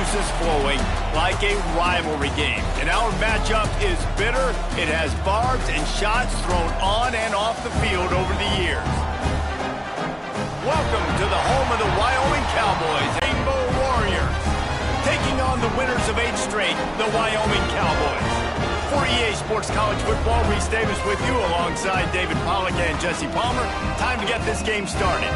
juices flowing like a rivalry game. And our matchup is bitter. It has barbs and shots thrown on and off the field over the years. Welcome to the home of the Wyoming Cowboys, Rainbow Warriors. Taking on the winners of 8 straight, the Wyoming Cowboys. For EA Sports College Football, Reese Davis with you alongside David Pollack and Jesse Palmer. Time to get this game started.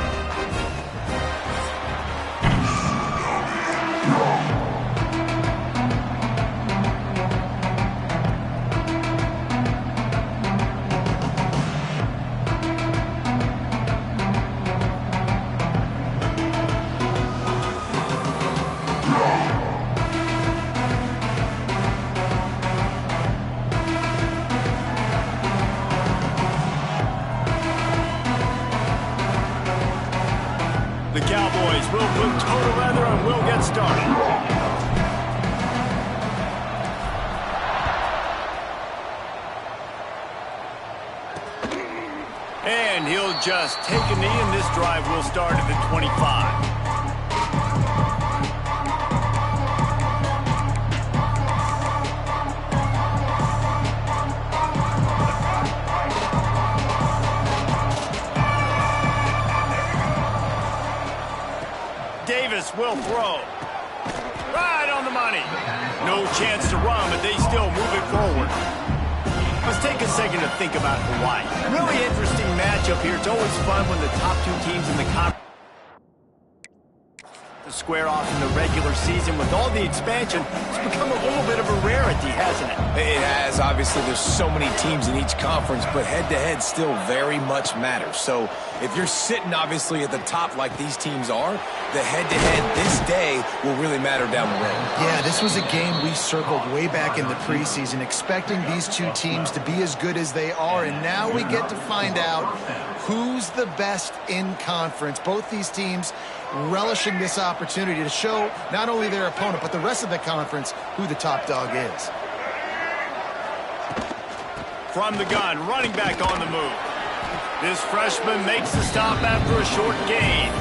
The Cowboys will put total leather and will get started. And he'll just take a knee, and this drive will start at the 25. Davis will throw. Right on the money. No chance to run, but they still move it forward. Let's take a second to think about Hawaii. Really interesting matchup here. It's always fun when the top 2 teams in the conference square off in the regular season. With all the expansion, it's become a little bit of a rarity, hasn't it? It has. Obviously, there's so many teams in each conference, but head-to-head still very much matters. So if you're sitting, obviously, at the top like these teams are, the head-to-head this day will really matter down the road. Yeah, this was a game we circled way back in the preseason, expecting these 2 teams to be as good as they are, and now we get to find out who's the best in conference. Both these teams relishing this opportunity to show not only their opponent, but the rest of the conference who the top dog is. From the gun, running back on the move. This freshman makes the stop after a short gain.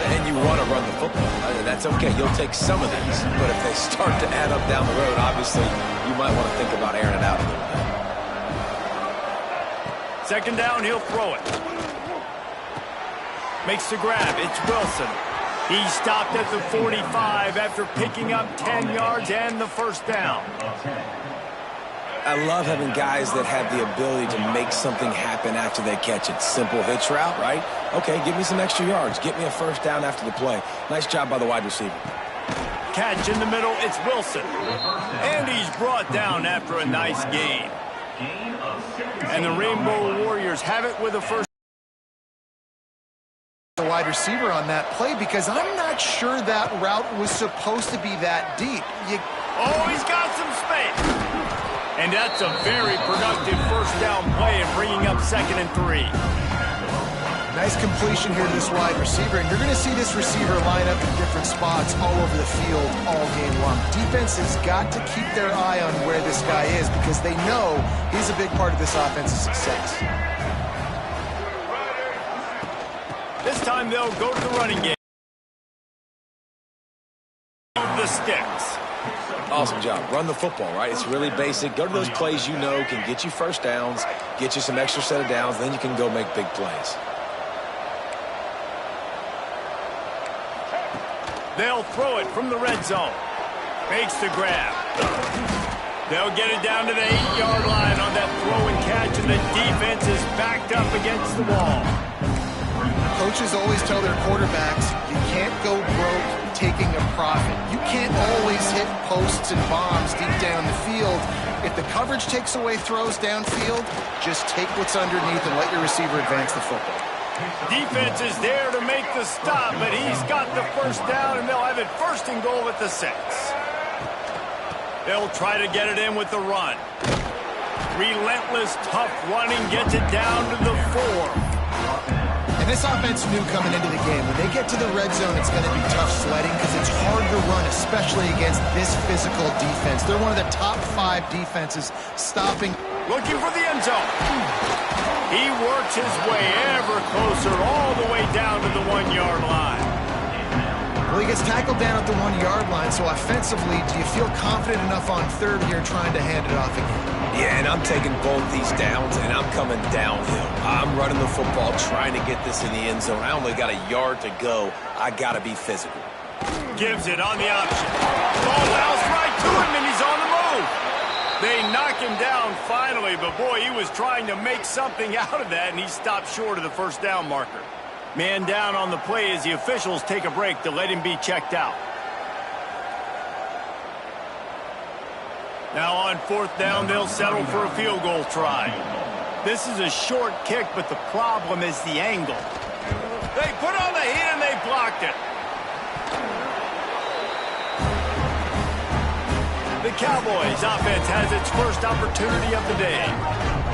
And you want to run the football. That's okay. You'll take some of these. But if they start to add up down the road, obviously, you might want to think about airing it out a little bit. Second down, he'll throw it. Makes the grab. It's Wilson. He stopped at the 45 after picking up 10 yards and the first down. I love having guys that have the ability to make something happen after they catch it. Simple hitch route, right? Okay, give me some extra yards. Get me a first down after the play. Nice job by the wide receiver. Catch in the middle, it's Wilson. And he's brought down after a nice gain. And the Rainbow Warriors have it with a first. The wide receiver on that play, because I'm not sure that route was supposed to be that deep. Oh, he's got some space. And that's a very productive first down play and bringing up 2nd and 3. Nice completion here to this wide receiver, and you're going to see this receiver line up in different spots all over the field all game long. Defense has got to keep their eye on where this guy is because they know he's a big part of this offense's success. This time they'll go to the running game. The sticks. Awesome job. Run the football, right? It's really basic. Go to those plays you know can get you first downs, get you some extra set of downs, then you can go make big plays. They'll throw it from the red zone. Makes the grab. They'll get it down to the 8-yard line on that throw and catch, and the defense is backed up against the wall. Coaches always tell their quarterbacks, you can't go broke taking a profit. You can't always hit posts and bombs deep down the field. If the coverage takes away throws downfield, just take what's underneath and let your receiver advance the football. Defense is there to make the stop, but he's got the first down, and they'll have it 1st and goal at the 6. They'll try to get it in with the run. Relentless, tough running gets it down to the 4. And this offense knew coming into the game, when they get to the red zone, it's going to be tough sledding because it's hard to run, especially against this physical defense. They're one of the top 5 defenses stopping. Looking for the end zone. He works his way ever closer all the way down to the 1-yard line. Well, he gets tackled down at the 1-yard line, so offensively, do you feel confident enough on third here trying to hand it off again? Yeah, and I'm taking both these downs, and I'm coming downhill. I'm running the football, trying to get this in the end zone. I only got a yard to go. I got to be physical. Gives it on the option. Ball bounces right to him, and he's on the move. They knock him down finally, but boy, he was trying to make something out of that, and he stopped short of the first down marker. Man down on the play as the officials take a break to let him be checked out. Now on fourth down, they'll settle for a field goal try. This is a short kick, but the problem is the angle. They put on the heat and they blocked it. The Cowboys offense has its first opportunity of the day.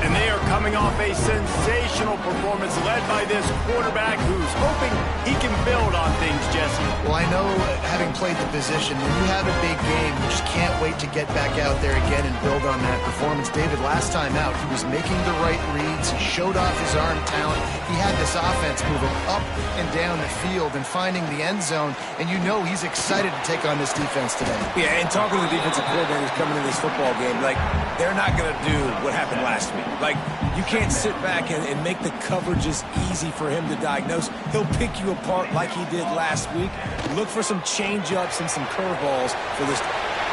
And they are coming off a sensational performance led by this quarterback who's hoping he can build on things, Jesse. Well, I know, having played the position, when you have a big game, you just can't wait to get back out there again and build on that performance. David, last time out, he was making the right reads. He showed off his arm talent. He had this offense moving up and down the field and finding the end zone. And you know he's excited to take on this defense today. Yeah, and talking to the defensive coordinators coming in this football game, like, they're not going to do what happened last week. Like, you can't sit back and make the coverages easy for him to diagnose. He'll pick you apart like he did last week. Look for some change-ups and some curveballs for this.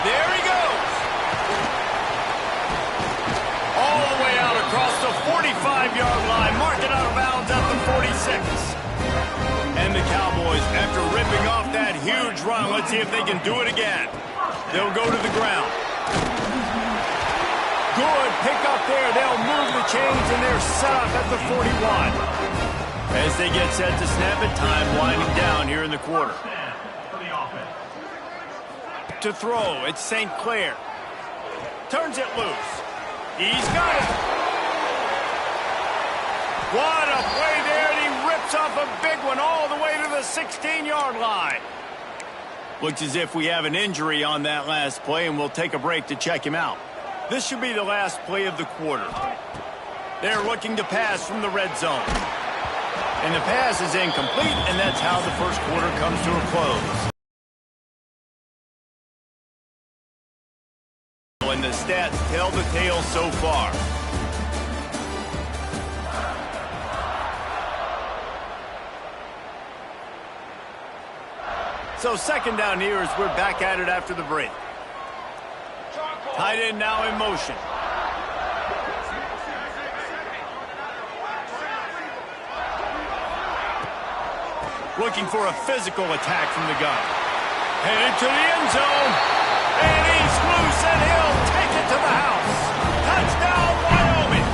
There he goes. All the way out across the 45-yard line. Mark it out of bounds at the 46. And the Cowboys, after ripping off that huge run, let's see if they can do it again. They'll go to the ground. Good pick up there. They'll move the chains, and they're set up at the 41. As they get set to snap it, time winding down here in the quarter. To throw, it's St. Clair. Turns it loose. He's got it. What a play there, and he rips off a big one all the way to the 16-yard line. Looks as if we have an injury on that last play, and we'll take a break to check him out. This should be the last play of the quarter. They're looking to pass from the red zone. And the pass is incomplete, and that's how the first quarter comes to a close. And the stats tell the tale so far. So second down here as we're back at it after the break. Tight end now in motion. Looking for a physical attack from the gun. Headed to the end zone. And he's loose, and he'll take it to the house. Touchdown, Wyoming.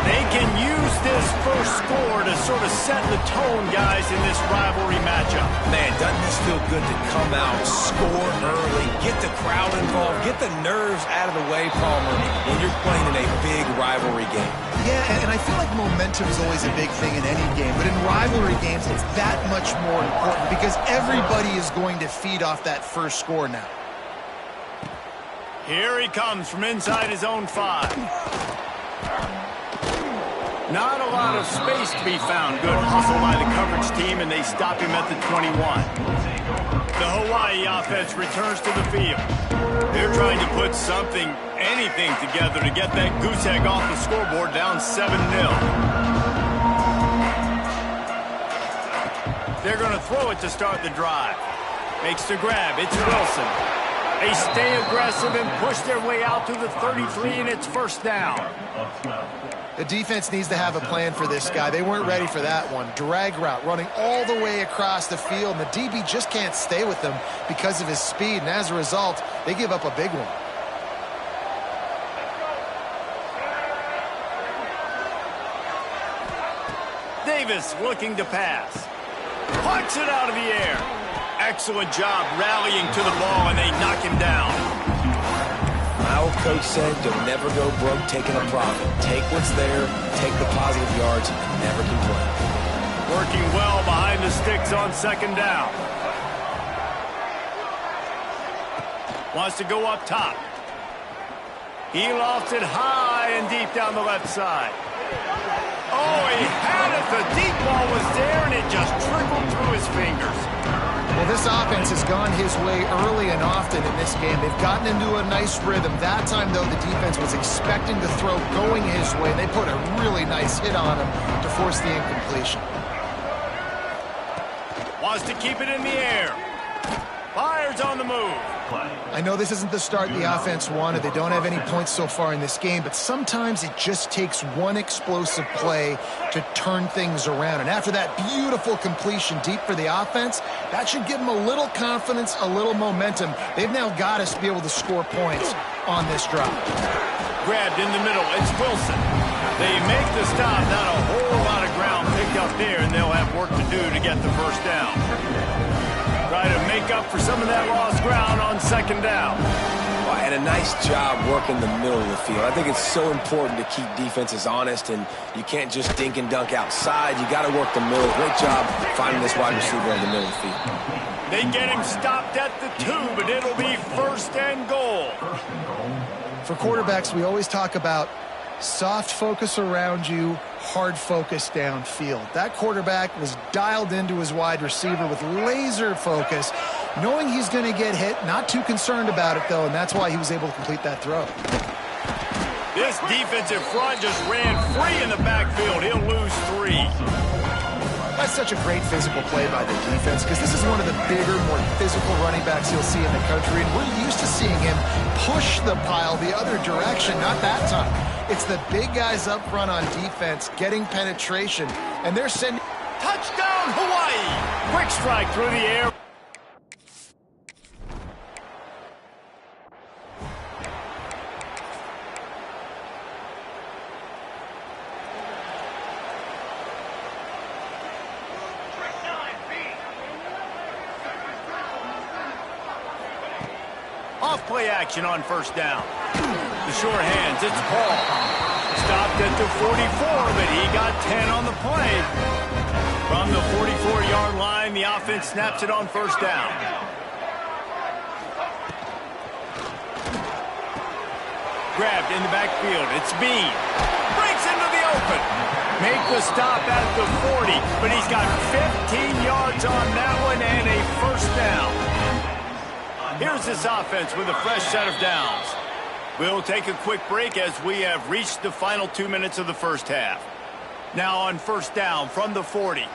They can use this first score to sort of set the tone, guys, in this rivalry matchup. Man, doesn't this feel good to come out, score early, get the crowd involved, get the nerves out of the way, Palmer, when you're playing in a big rivalry game. Yeah, and I feel like momentum is always a big thing in any game, but in rivalry games, it's that much more important because everybody is going to feed off that first score now. Here he comes from inside his own 5. Not a lot of space to be found. Good hustle by the coverage team, and they stop him at the 21. The Hawaii offense returns to the field. They're trying to put something, anything together to get that goose egg off the scoreboard down 7-0. They're going to throw it to start the drive. Makes the grab. It's Wilson. They stay aggressive and push their way out to the 33, and it's first down. The defense needs to have a plan for this guy. They weren't ready for that one. Drag route, running all the way across the field, and the DB just can't stay with them because of his speed, and as a result, they give up a big one. Davis looking to pass. Punts it out of the air. Excellent job rallying to the ball, and they knock him down. My old coach said, you'll never go broke taking a profit. Take what's there, take the positive yards, and never complain. Working well behind the sticks on second down. Wants to go up top. He lofts it high and deep down the left side. Oh, he had it. The deep ball was there, and it just trickled through his fingers. Well, this offense has gone his way early and often in this game. They've gotten into a nice rhythm. That time, though, the defense was expecting the throw going his way. They put a really nice hit on him to force the incompletion. Wants to keep it in the air. Fires on the move. I know this isn't the start the offense wanted. They don't have any points so far in this game, but sometimes it just takes one explosive play to turn things around. And after that beautiful completion deep for the offense, that should give them a little confidence, a little momentum. They've now got us to be able to score points on this drive. Grabbed in the middle. It's Wilson. They make the stop. Not a whole lot of ground picked up there, and they'll have work to do to get the first down. Try to make up for some of that lost ground on second down. Well, and a nice job working the middle of the field. I think it's so important to keep defenses honest, and you can't just dink and dunk outside. You got to work the middle. Great job finding this wide receiver in the middle of the field. They get him stopped at the 2, but it'll be first and goal. For quarterbacks, we always talk about soft focus around you, hard focus downfield. That quarterback was dialed into his wide receiver with laser focus, knowing he's going to get hit, not too concerned about it, though, and that's why he was able to complete that throw. This defensive front just ran free in the backfield. He'll lose 3. That's such a great physical play by the defense because this is one of the bigger, more physical running backs you'll see in the country, and we're used to seeing him push the pile the other direction, not that time. It's the big guys up front on defense getting penetration, and they're sending... Touchdown, Hawaii! Quick strike through the air. Off-play action on first down. The short hands, it's Paul. Stopped at the 44, but he got 10 on the play. From the 44-yard line, the offense snaps it on first down. Grabbed in the backfield, it's Bean. Breaks into the open. Make the stop at the 40, but he's got 15 yards on that one and a first down. Here's this offense with a fresh set of downs. We'll take a quick break as we have reached the final 2 minutes of the first half. Now on first down from the 40.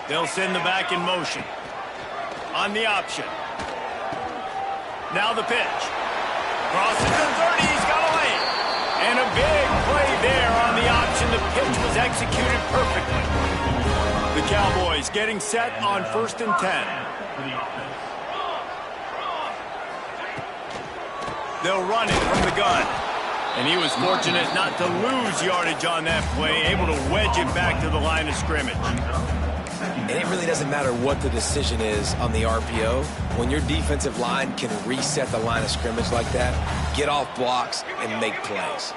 They'll send the back in motion. On the option. Now the pitch. Crosses the 30, he's got a lane. And a big play there on the option. The pitch was executed perfectly. The Cowboys getting set on first and 10. They'll run it from the gun. And he was fortunate not to lose yardage on that play, able to wedge it back to the line of scrimmage. And it really doesn't matter what the decision is on the RPO. When your defensive line can reset the line of scrimmage like that, get off blocks and make plays.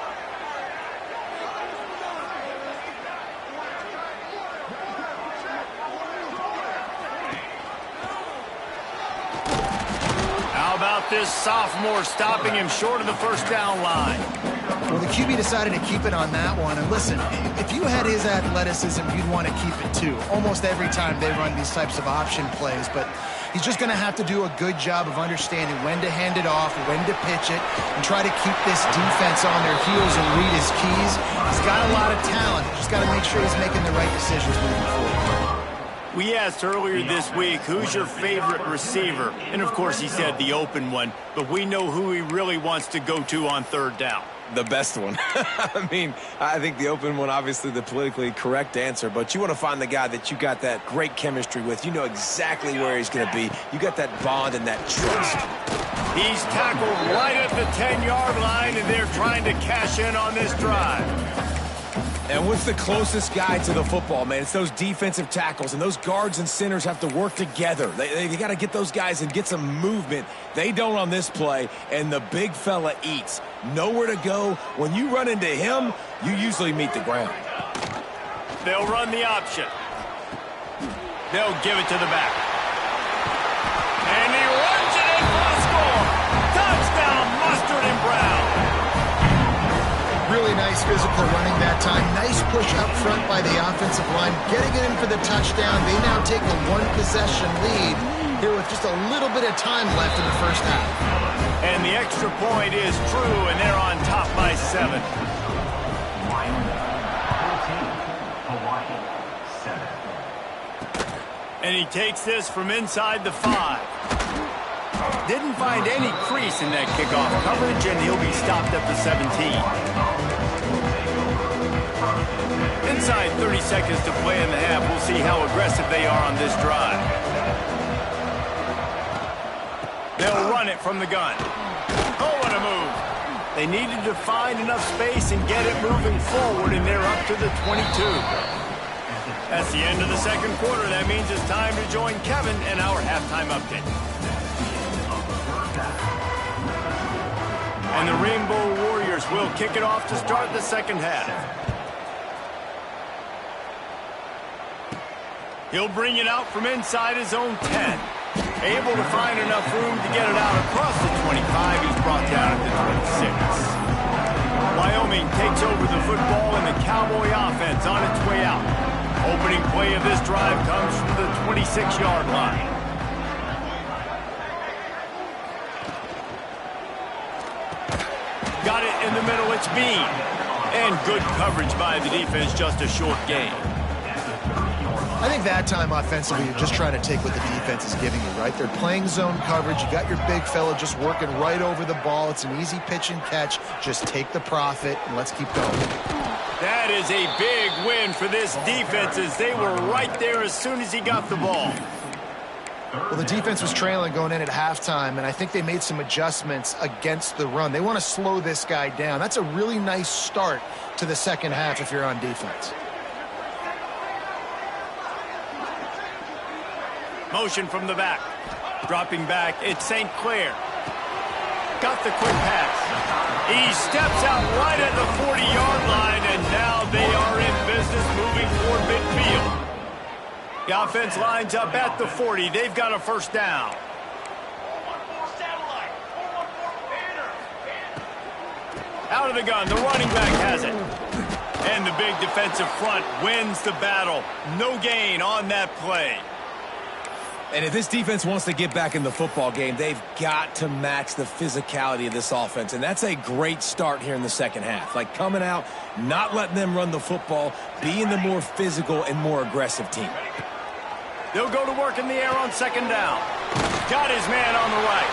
This sophomore stopping him short of the first down line. Well, the QB decided to keep it on that one. And listen, if you had his athleticism, you'd want to keep it too. Almost every time they run these types of option plays. But he's just going to have to do a good job of understanding when to hand it off, when to pitch it, and try to keep this defense on their heels and read his keys. He's got a lot of talent. Just got to make sure he's making the right decisions moving forward. We asked earlier this week, who's your favorite receiver? And, of course, he said the open one, but we know who he really wants to go to on third down. The best one. I mean, I think the open one, obviously the politically correct answer, but you want to find the guy that you got that great chemistry with. You know exactly where he's going to be. You got that bond and that trust. He's tackled right at the 10-yard line, and they're trying to cash in on this drive. And what's the closest guy to the football, man? It's those defensive tackles, and those guards and centers have to work together. They got to get those guys and get some movement. They don't on this play, and the big fella eats. Nowhere to go. When you run into him, you usually meet the ground. They'll run the option. They'll give it to the back. And he runs it in for a score. Touchdown, Mustard and Brown. Really nice physical running that time. Nice push up front by the offensive line, getting it in for the touchdown. They now take a one-possession lead here with just a little bit of time left in the first half. And the extra point is true, and they're on top by 7. And he takes this from inside the 5. Didn't find any crease in that kickoff coverage, and he'll be stopped at the 17. Inside 30 seconds to play in the half. We'll see how aggressive they are on this drive. They'll run it from the gun. Oh, what a move. They needed to find enough space and get it moving forward, and they're up to the 22. That's the end of the second quarter. That means it's time to join Kevin and our halftime update. And the Rainbow Warriors will kick it off to start the second half. He'll bring it out from inside his own 10. Able to find enough room to get it out across the 25. He's brought down at the 26. Wyoming takes over the football, and the Cowboy offense on its way out. Opening play of this drive comes from the 26-yard line. Got it in the middle, it's Bean. And good coverage by the defense, just a short gain. I think that time offensively, you're just trying to take what the defense is giving you, right? They're playing zone coverage. You got your big fella just working right over the ball. It's an easy pitch and catch. Just take the profit, and let's keep going. That is a big win for this defense, as they were right there as soon as he got the ball. Well, the defense was trailing going in at halftime, and I think they made some adjustments against the run. They want to slow this guy down. That's a really nice start to the second half if you're on defense. Motion from the back. Dropping back, it's St. Clair. Got the quick pass. He steps out right at the 40-yard line, and now they are in business moving toward midfield. The offense lines up at the 40. They've got a first down. Out of the gun, the running back has it. And the big defensive front wins the battle. No gain on that play. And if this defense wants to get back in the football game, they've got to match the physicality of this offense. And that's a great start here in the second half. Like coming out, not letting them run the football, being the more physical and more aggressive team. They'll go to work in the air on second down. Got his man on the right.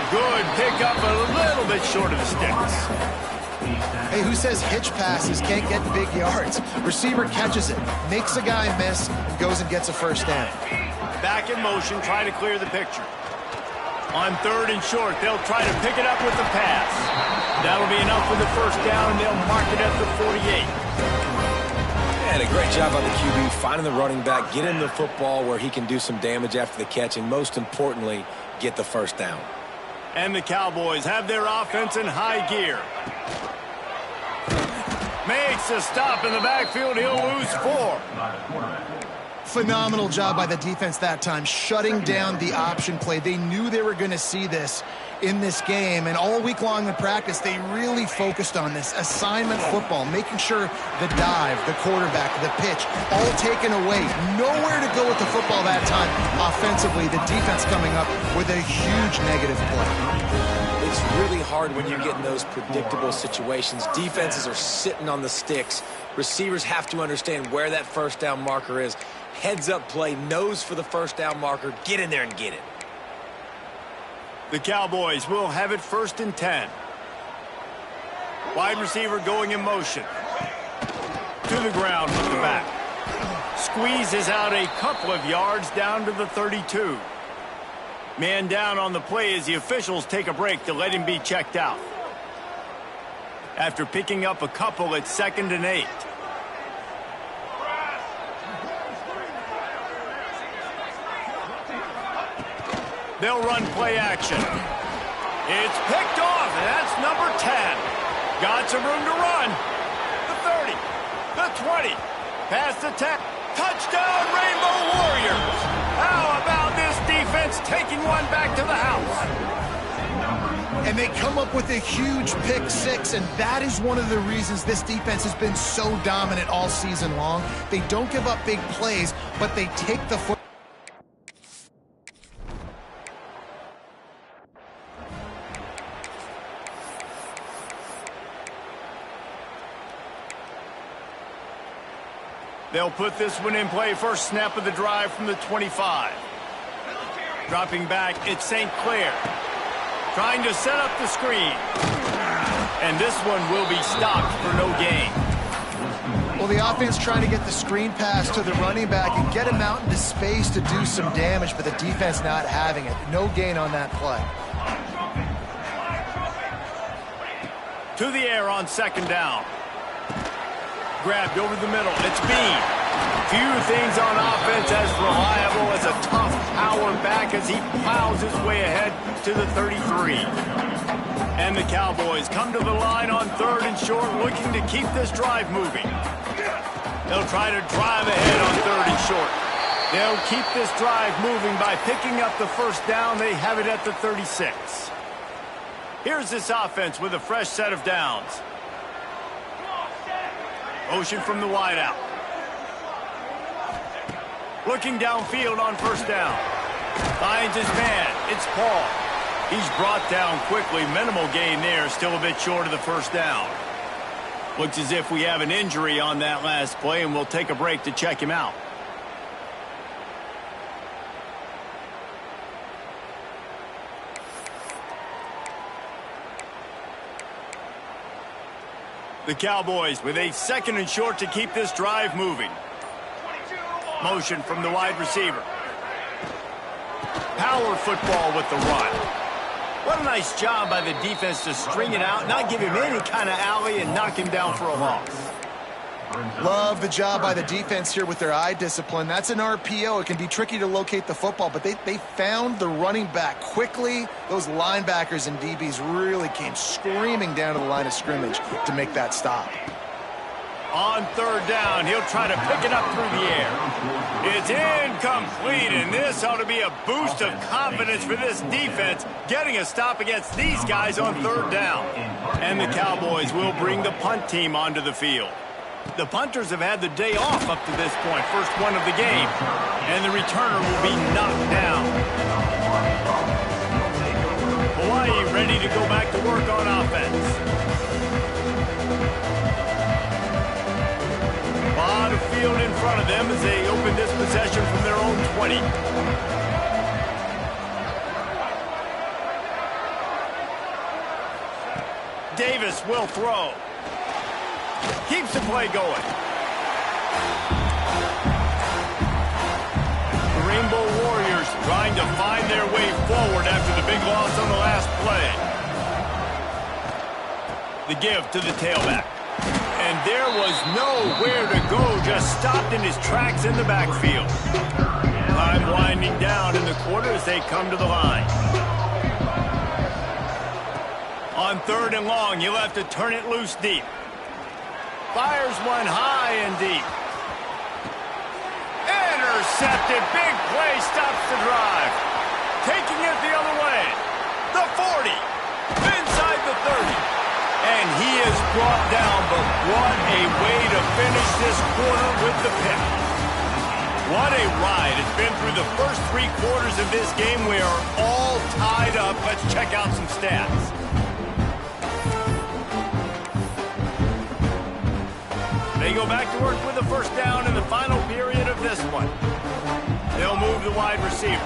Good pickup, a little bit short of the sticks. Hey, who says hitch passes can't get big yards? Receiver catches it, makes a guy miss, and goes and gets a first down. Back in motion, trying to clear the picture. On third and short, they'll try to pick it up with the pass. That'll be enough for the first down, and they'll mark it at the 48. And a great job on the QB, finding the running back, getting the football where he can do some damage after the catch, and most importantly, get the first down. And the Cowboys have their offense in high gear. Makes a stop in the backfield. He'll lose 4. Phenomenal job by the defense that time, shutting down the option play. They knew they were going to see this in this game, and all week long in practice, they really focused on this assignment football, making sure the dive, the quarterback, the pitch, all taken away. Nowhere to go with the football that time. Offensively, the defense coming up with a huge negative play. It's really hard when you get in those predictable situations. Defenses are sitting on the sticks. Receivers have to understand where that first down marker is. Heads up play, nose for the first down marker. Get in there and get it. The Cowboys will have it first and 10. Wide receiver going in motion. To the ground with the back. Squeezes out a couple of yards down to the 32. Man down on the play as the officials take a break to let him be checked out. After picking up a couple, it's 2nd and 8. They'll run play action. It's picked off, and that's number 10. Got some room to run. The 30, the 20, past the 10. Touchdown, Rainbow Warriors. How about this defense taking one back to the house? And they come up with a huge pick six, and that is one of the reasons this defense has been so dominant all season long. They don't give up big plays, but they take the foot. They'll put this one in play. First snap of the drive from the 25. Dropping back, it's St. Clair. Trying to set up the screen. And this one will be stopped for no gain. Well, the offense trying to get the screen pass to the running back and get him out into space to do some damage, but the defense not having it. No gain on that play. To the air on second down. Grabbed over the middle. It's Bean. Few things on offense as reliable as a tough power back as he plows his way ahead to the 33. And the Cowboys come to the line on third and short, looking to keep this drive moving. They'll try to drive ahead on third and short. They'll keep this drive moving by picking up the first down. They have it at the 36. Here's this offense with a fresh set of downs. Motion from the wideout. Looking downfield on first down. Finds his man. It's Paul. He's brought down quickly. Minimal gain there. Still a bit short of the first down. Looks as if we have an injury on that last play, and we'll take a break to check him out. The Cowboys with a second and short to keep this drive moving. Motion from the wide receiver. Power football with the run. What a nice job by the defense to string it out, not give him any kind of alley, and knock him down for a loss. Love the job by the defense here with their eye discipline. That's an RPO. It can be tricky to locate the football, but they found the running back quickly. Those linebackers and DBs really came screaming down to the line of scrimmage to make that stop. On third down, he'll try to pick it up through the air. It's incomplete, and this ought to be a boost of confidence for this defense, getting a stop against these guys on third down. And the Cowboys will bring the punt team onto the field. The punters have had the day off up to this point, first one of the game, and the returner will be knocked down. Hawaii ready to go back to work on offense. A lot of field in front of them as they open this possession from their own 20. Davis will throw. Keeps the play going. The Rainbow Warriors trying to find their way forward after the big loss on the last play. The give to the tailback. And there was nowhere to go, just stopped in his tracks in the backfield. Time winding down in the quarter as they come to the line. On third and long, you'll have to turn it loose deep. Fires one high and deep. Intercepted. Big play stops the drive. Taking it the other way. The 40. Inside the 30. And he is brought down, but what a way to finish this quarter with the pick. What a ride. It's been through the first 3 quarters of this game. We are all tied up. Let's check out some stats. They go back to work with the first down in the final period of this one. They'll move the wide receiver.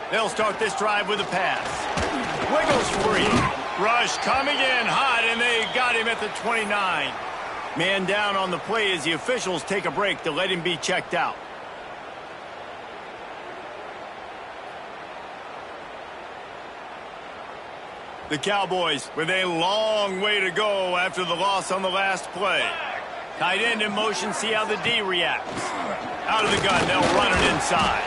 They'll start this drive with a pass. Wiggles free. Rush coming in hot, and they got him at the 29. Man down on the play as the officials take a break to let him be checked out. The Cowboys with a long way to go after the loss on the last play. Tight end in motion, see how the D reacts. Out of the gun, they'll run it inside.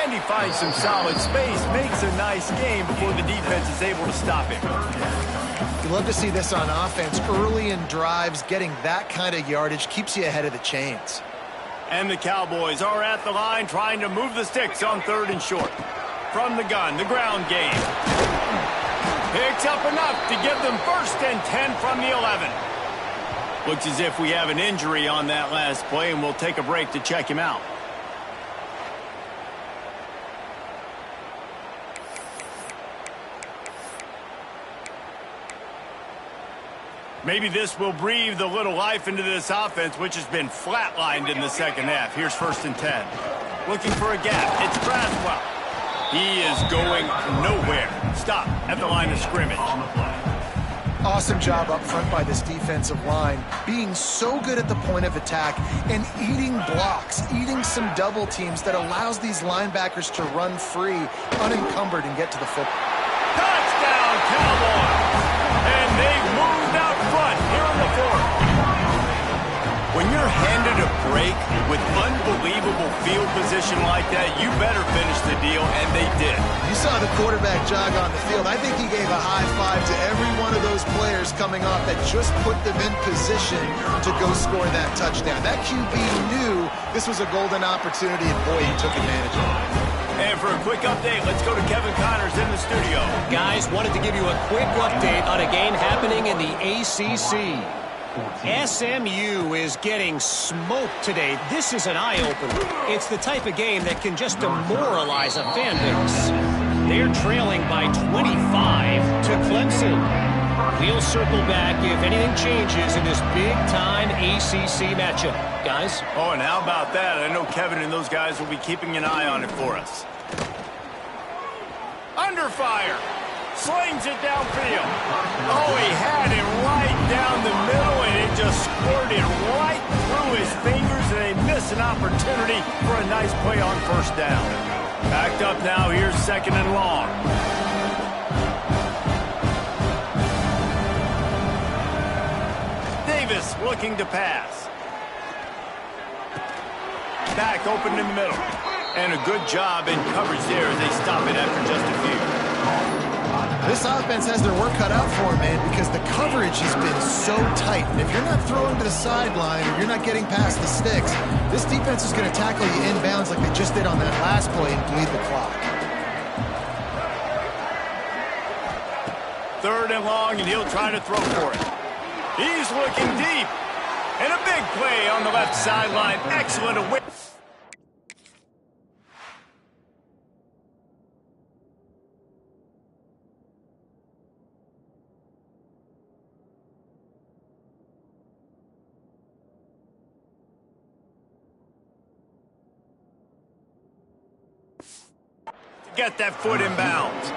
And he finds some solid space, makes a nice game before the defense is able to stop him. You love to see this on offense. Early in drives, getting that kind of yardage keeps you ahead of the chains. And the Cowboys are at the line trying to move the sticks on third and short. from the gun, the ground game. Picks up enough to give them 1st and 10 from the 11. Looks as if we have an injury on that last play, and we'll take a break to check him out. Maybe this will breathe a little life into this offense, which has been flatlined in the second half. Here's 1st and 10. Looking for a gap. It's Braswell. He is going nowhere. Stop at the line of scrimmage. Awesome job up front by this defensive line, being so good at the point of attack and eating blocks, eating some double teams that allows these linebackers to run free, unencumbered, and get to the football. Touchdown, Cowboys! And they've moved out front here on the 4th. When you're handed a break with unbelievable field position like that, you better finish the deal, and they did. You saw the quarterback jog on the field. I think he gave a high five to every one of those players coming off that just put them in position to go score that touchdown. That QB knew this was a golden opportunity, and boy, he took advantage of it. And for a quick update, let's go to Kevin Connors in the studio. Guys, wanted to give you a quick update on a game happening in the ACC. SMU is getting smoked today. This is an eye-opener. It's the type of game that can just demoralize a fan base. They're trailing by 25 to Clemson. We'll circle back if anything changes in this big-time ACC matchup. Guys? Oh, and how about that? I know Kevin and those guys will be keeping an eye on it for us. Under fire. Slings it downfield. Oh, he had it right down the middle, and it just squirted right through his fingers, and they miss an opportunity for a nice play on 1st down. Backed up now. Here's 2nd and long. Davis looking to pass. Back open in the middle. And a good job in coverage there as they stop it after just a few. This offense has their work cut out for them, man, because the coverage has been so tight. And if you're not throwing to the sideline or you're not getting past the sticks, this defense is going to tackle you inbounds like they just did on that last play and bleed the clock. 3rd and long, and he'll try to throw for it. He's looking deep. And a big play on the left sideline. Excellent awareness. Get that foot in bounds.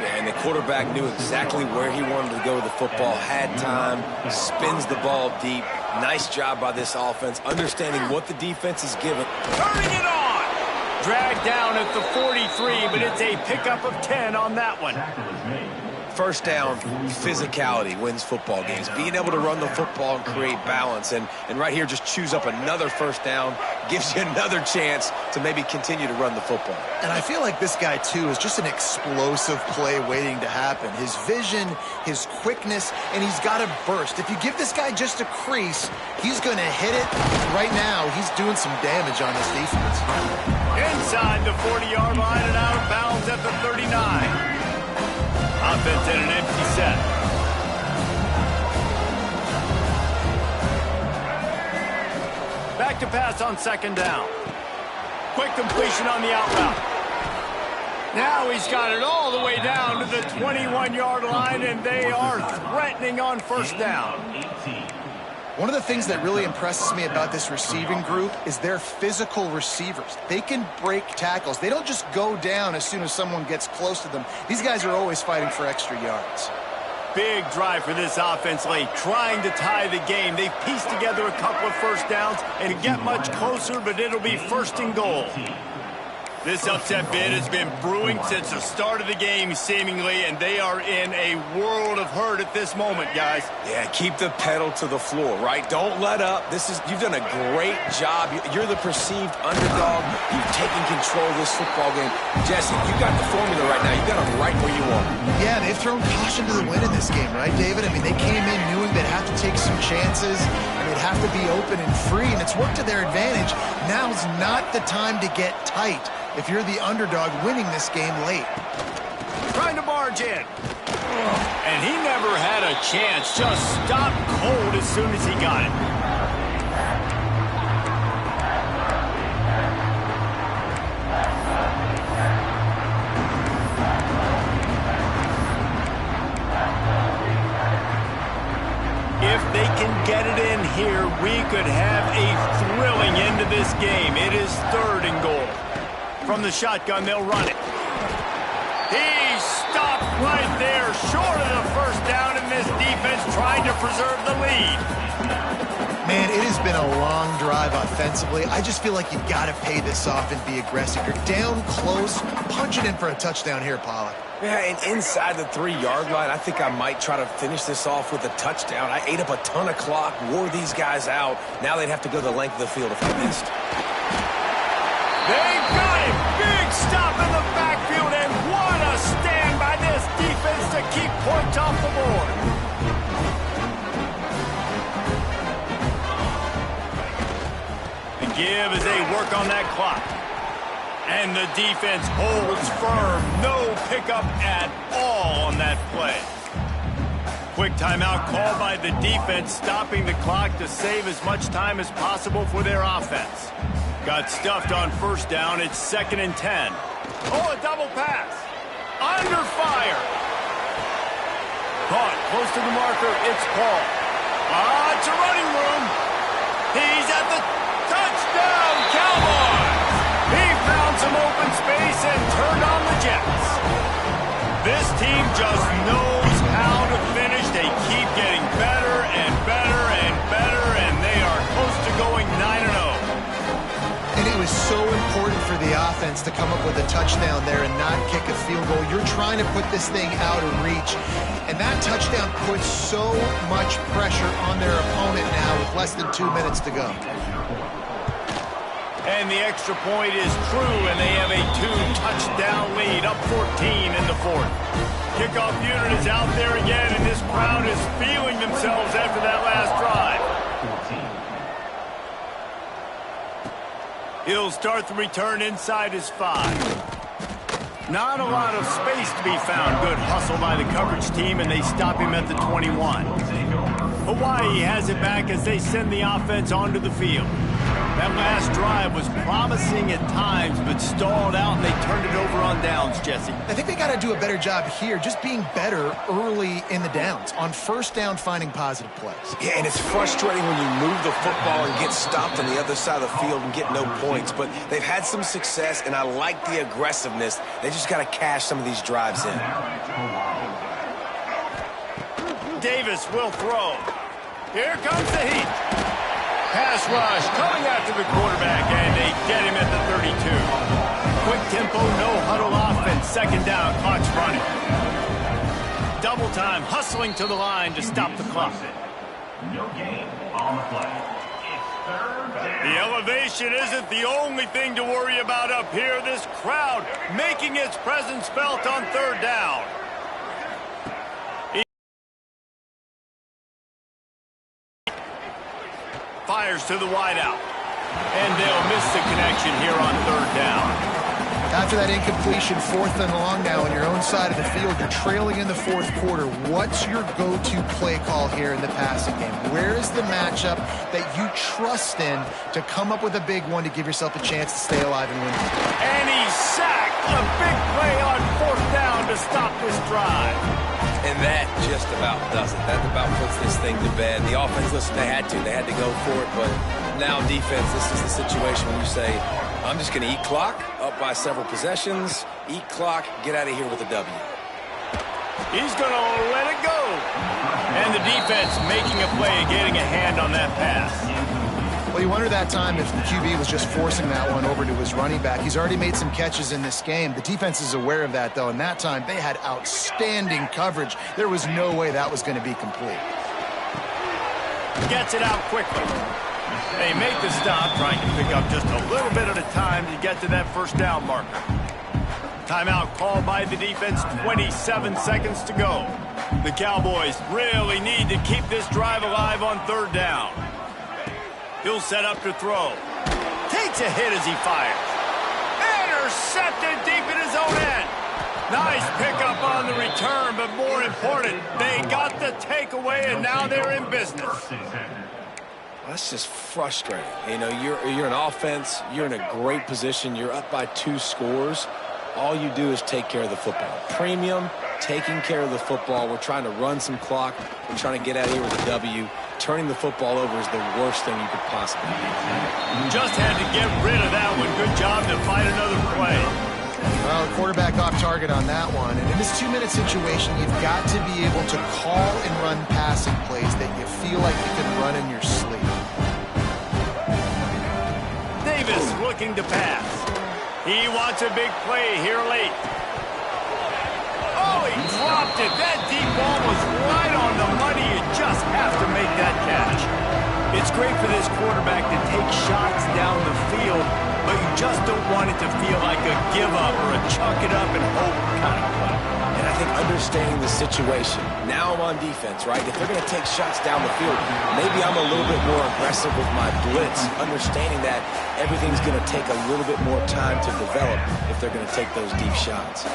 Yeah, and the quarterback knew exactly where he wanted to go with the football, had time, spins the ball deep. Nice job by this offense, understanding what the defense is given. Turning it on. Dragged down at the 43, but it's a pickup of 10 on that one. 1st down, physicality wins football games. Being able to run the football and create balance. And right here, just choose up another 1st down. Gives you another chance to maybe continue to run the football. And I feel like this guy, too, is just an explosive play waiting to happen. His vision, his quickness, and he's got a burst. If you give this guy just a crease, he's going to hit it. Right now, he's doing some damage on his defense. Inside the 40-yard line and out of bounds at the 39. Offense in an empty set. Back to pass on 2nd down. Quick completion on the out route. Now he's got it all the way down to the 21-yard line, and they are threatening on 1st down. One of the things that really impresses me about this receiving group is their physical receivers. They can break tackles. They don't just go down as soon as someone gets close to them. These guys are always fighting for extra yards. Big drive for this offense late, trying to tie the game. They've pieced together a couple of 1st downs and get much closer, but it'll be 1st and goal. This upset bid has been brewing since the start of the game, seemingly, and they are in a world of hurt at this moment, guys. Yeah, keep the pedal to the floor, right? Don't let up. You've done a great job. You're the perceived underdog. You've taken control of this football game. Jesse, you got the formula right now. You got them right where you want. Yeah, they've thrown caution to the wind in this game, right, David? I mean, they came in knowing they'd have to take some chances, and they'd have to be open and free, and it's worked to their advantage. Now's not the time to get tight. if you're the underdog winning this game late. Trying to barge in. And he never had a chance. Just stopped cold as soon as he got it. If they can get it in here, we could have a thrilling end to this game. It is 3rd and goal. From the shotgun, they'll run it. He stopped right there, short of the first down, and this defense trying to preserve the lead. Man, it has been a long drive offensively. I just feel like you got to pay this off and be aggressive. You're down close. Punch it in for a touchdown here, Pollack. Yeah, and inside the 3-yard line, I think I might try to finish this off with a touchdown. I ate up a ton of clock, wore these guys out. Now they'd have to go the length of the field if I missed. They got him! Big stop in the backfield, and what a stand by this defense to keep points off the board. The give as they work on that clock. And the defense holds firm. No pickup at all on that play. Quick timeout called by the defense, stopping the clock to save as much time as possible for their offense. Got stuffed on first down. It's 2nd and 10. Oh, a double pass. Under fire. Caught close to the marker. It's Paul. It's a running room. He's at the touchdown, Cowboys. He found some open space and turned on the Jets. This team just knows how to finish. They keep getting better and better and better, and they are close to going 9-0. And it was so important for the offense to come up with a touchdown there and not kick a field goal. You're trying to put this thing out of reach. And that touchdown puts so much pressure on their opponent now with less than 2 minutes to go. And the extra point is true, and they have a 2-touchdown lead, up 14 in the 4th. Kickoff unit is out there again, and this crowd is feeling themselves after that last drive. He'll start the return inside his 5. Not a lot of space to be found. Good hustle by the coverage team, and they stop him at the 21. Hawaii has it back as they send the offense onto the field. That last drive was promising at times, but stalled out, and they turned it over on downs, Jesse. I think they got to do a better job here, just being better early in the downs. On first down, finding positive plays. Yeah, and it's frustrating when you move the football and get stopped on the other side of the field and get no points. But they've had some success, and I like the aggressiveness. They just got to cash some of these drives in. Davis will throw. Here comes the heat. Pass rush coming after the quarterback, and they get him at the 32. Quick tempo, no huddle offense. 2nd down, clock's running. Double time, hustling to the line to stop the clock. No gain on the play. The elevation isn't the only thing to worry about up here. This crowd making its presence felt on 3rd down. Fires to the wideout. And they'll miss the connection here on 3rd down. After that incompletion, 4th and long now on your own side of the field, you're trailing in the 4th quarter. What's your go-to play call here in the passing game? Where is the matchup that you trust in to come up with a big one to give yourself a chance to stay alive and win? And he's sacked. A big play on 4th down to stop this drive. And that just about does it. That about puts this thing to bed. The offense, listen, they had to go for it, but now defense, this is the situation when you say, I'm just going to eat clock, up by several possessions, eat clock, get out of here with a W. He's going to let it go. And the defense making a play, getting a hand on that pass. Well, you wonder that time if the QB was just forcing that one over to his running back. He's already made some catches in this game. The defense is aware of that, though, and that time they had outstanding coverage. There was no way that was going to be complete. Gets it out quickly. They make the stop, trying to pick up just a little bit at a time to get to that 1st down marker. Timeout called by the defense, 27 seconds to go. The Cowboys really need to keep this drive alive on 3rd down. He'll set up to throw. Takes a hit as he fires. Intercepted! Nice pickup on the return, but more important, they got the takeaway, and now they're in business. That's just frustrating. You know, you're an offense. You're in a great position. You're up by 2 scores. All you do is take care of the football. Premium, taking care of the football. We're trying to run some clock. We're trying to get out of here with a W. Turning the football over is the worst thing you could possibly do. Just had to get rid of that one. Good job to find another play. Well, quarterback off target on that one. And in this 2-minute situation, you've got to be able to call and run passing plays that you feel like you can run in your sleep. Davis looking to pass. He wants a big play here late. Oh, he dropped it. That deep ball was right on the money. You just have to make that catch. It's great for this quarterback to take shots down the field, but you just don't want it to feel like a give up or a chuck it up and hope kind of play. And I think understanding the situation, now I'm on defense, right? If they're going to take shots down the field, maybe I'm a little bit more aggressive with my blitz, understanding that everything's going to take a little bit more time to develop if they're going to take those deep shots.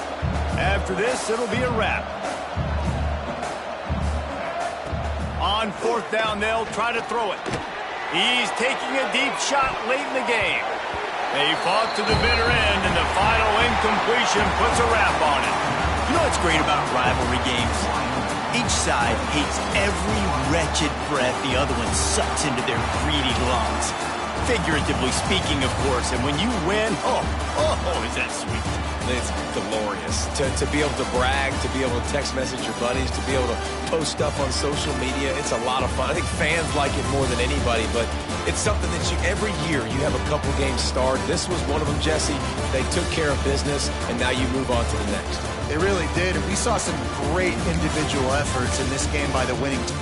After this, it'll be a wrap. On 4th down, they'll try to throw it. He's taking a deep shot late in the game. They fought to the bitter end, and the final incompletion puts a wrap on it. You know what's great about rivalry games? Each side hates every wretched breath the other one sucks into their greedy lungs. Figuratively speaking, of course, and when you win, oh, is that sweet. It's glorious to be able to brag, to be able to text message your buddies, to be able to post stuff on social media. It's a lot of fun. I think fans like it more than anybody, but it's something that every year you have a couple games start. This was one of them, Jesse. They took care of business, and now you move on to the next. They really did. And we saw some great individual efforts in this game by the winning team.